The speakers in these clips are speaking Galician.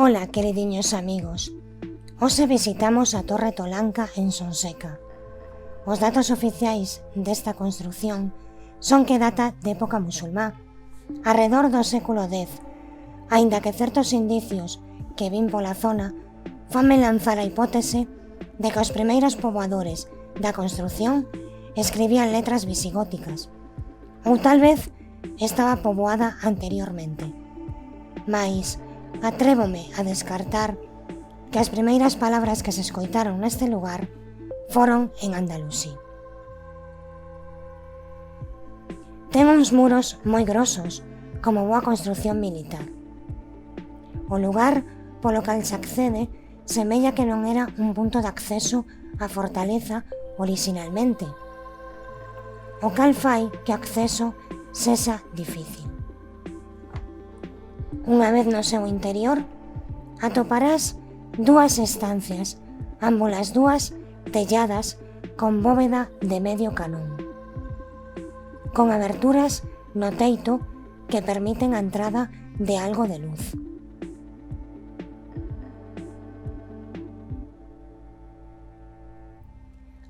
Ola, queridiños amigos. Hoxe visitamos a Torre Tolanca en Sonseca. Os datos oficiais desta construción son que data de época musulmá, arredor do século X, aínda que certos indicios que vin pola zona fanme lanzar a hipótese de que os primeiros poboadores da construción escribían letras visigóticas, ou tal vez estaba poboada anteriormente. Mais atrévome a descartar que as primeiras palabras que se escoitaron neste lugar foron en andalusí. Ten uns muros moi grosos, como boa construción militar. O lugar polo cal se accede semella que non era un punto de acceso á fortaleza orixinalmente, o cal fai que o acceso sexa difícil. Unha vez no seu interior, atoparás dúas estancias, ámbolas dúas telladas con bóveda de medio canón, con aberturas no teito que permiten a entrada de algo de luz.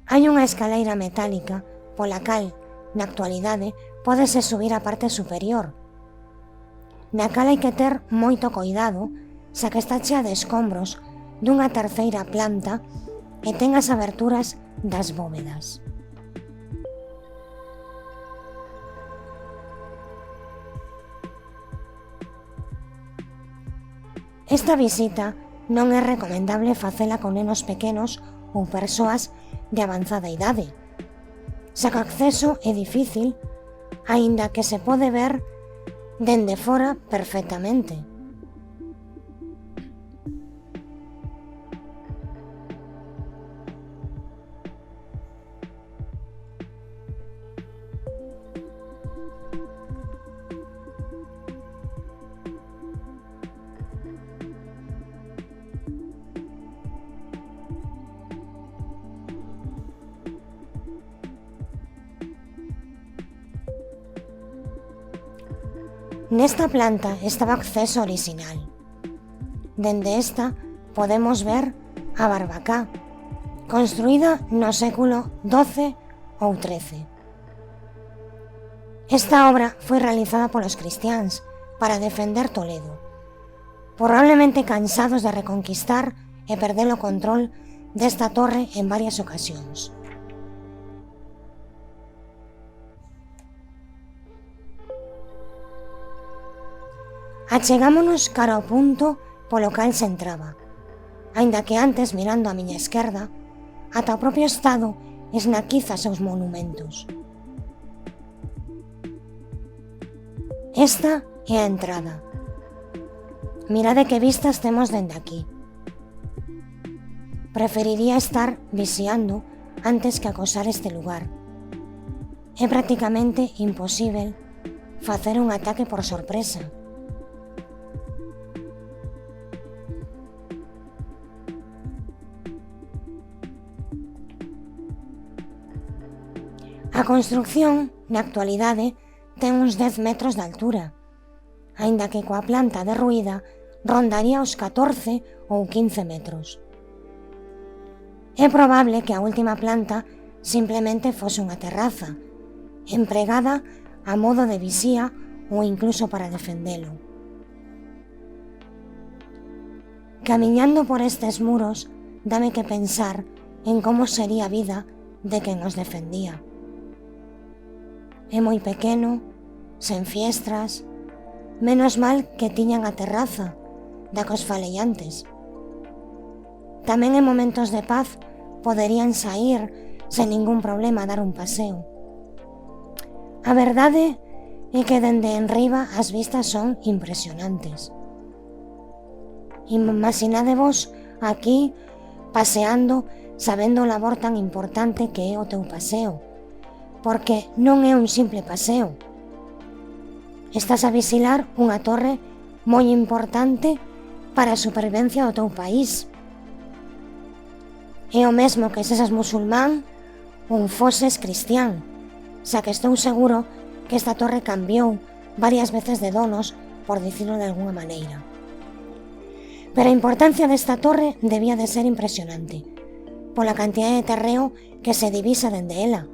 Hai unha escaleira metálica pola cal, na actualidade, pódese subir á parte superior, na cal hai que ter moito coidado, xa que está chea de escombros dunha terceira planta e ten as aberturas das bóvedas. Esta visita non é recomendable facela con nenos pequenos ou persoas de avanzada idade, xa que o acceso é difícil, aínda que se pode ver dende fora perfectamente. Nesta planta estaba o acceso orixinal. Dende esta podemos ver a Barbacá, construída no século XII ou XIII. Esta obra foi realizada polos cristiáns para defender Toledo, probablemente cansados de reconquistar e perder o control desta torre en varias ocasións. Achegámonos cara ao punto polo cal se entraba, aínda que antes, mirando a miña esquerda, ata o propio estado esnaquiza seus monumentos. Esta é a entrada. Mirade que vistas temos dende aquí. Preferiría estar vixiando antes que acosar este lugar. É prácticamente imposíbel facer un ataque por sorpresa. A construción, na actualidade, ten uns 10 metros de altura, aínda que coa planta derruída rondaría os 14 ou 15 metros. É probable que a última planta simplemente fose unha terraza, empregada a modo de vixía ou incluso para defendelo. Camiñando por estes muros, dame que pensar en como sería a vida de quen os defendía. É moi pequeno, sen fiestras, menos mal que tiñan a terraza, da que os falei antes. Tamén en momentos de paz poderían saír sen ningún problema a dar un paseo. A verdade é que dende enriba as vistas son impresionantes. Imaginadevos aquí paseando sabendo o labor tan importante que é o teu paseo, porque non é un simple paseo. Estás a vixilar unha torre moi importante para a supervivencia do teu país. É o mesmo que sesas musulmán ou foses cristián, xa que estou seguro que esta torre cambiou varias veces de donos, por dicirlo de alguna maneira. Pero a importancia desta torre debía de ser impresionante, pola cantidad de terreo que se divisa dende ela.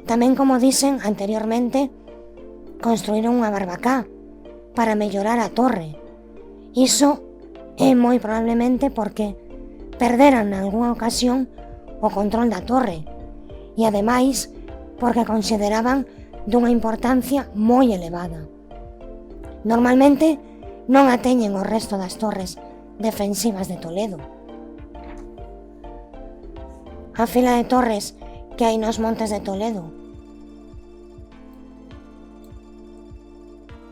Tamén, como dixen anteriormente, construíron unha barbacá para mellorar a torre. Iso é moi probablemente porque perderan nalgúna ocasión o control da torre e, ademais, porque a consideraban dunha importancia moi elevada. Normalmente non a teñen o resto das torres defensivas de Toledo. A fila de torres que hai nos montes de Toledo.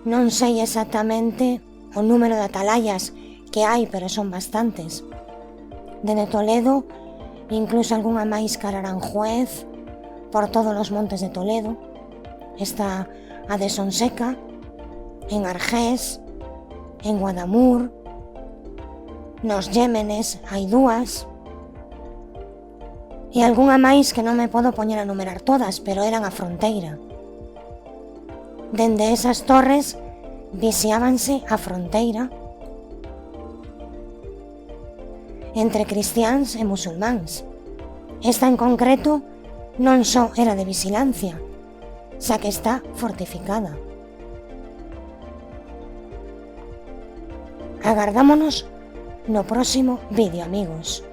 Non sei exactamente o número de atalayas que hai, pero son bastantes. Dende Toledo, incluso algunha máis cara a Aranjuez, por todos os montes de Toledo. Está a de Sonseca, en Argés, en Guadamur, nos Llémenes hai dúas, e algunha máis que non me podo poñer a numerar todas, pero eran a fronteira. Dende esas torres vixiábanse a fronteira entre cristiáns e musulmáns. Esta en concreto non só era de vixilancia, xa que está fortificada. Agardámonos no próximo vídeo, amigos.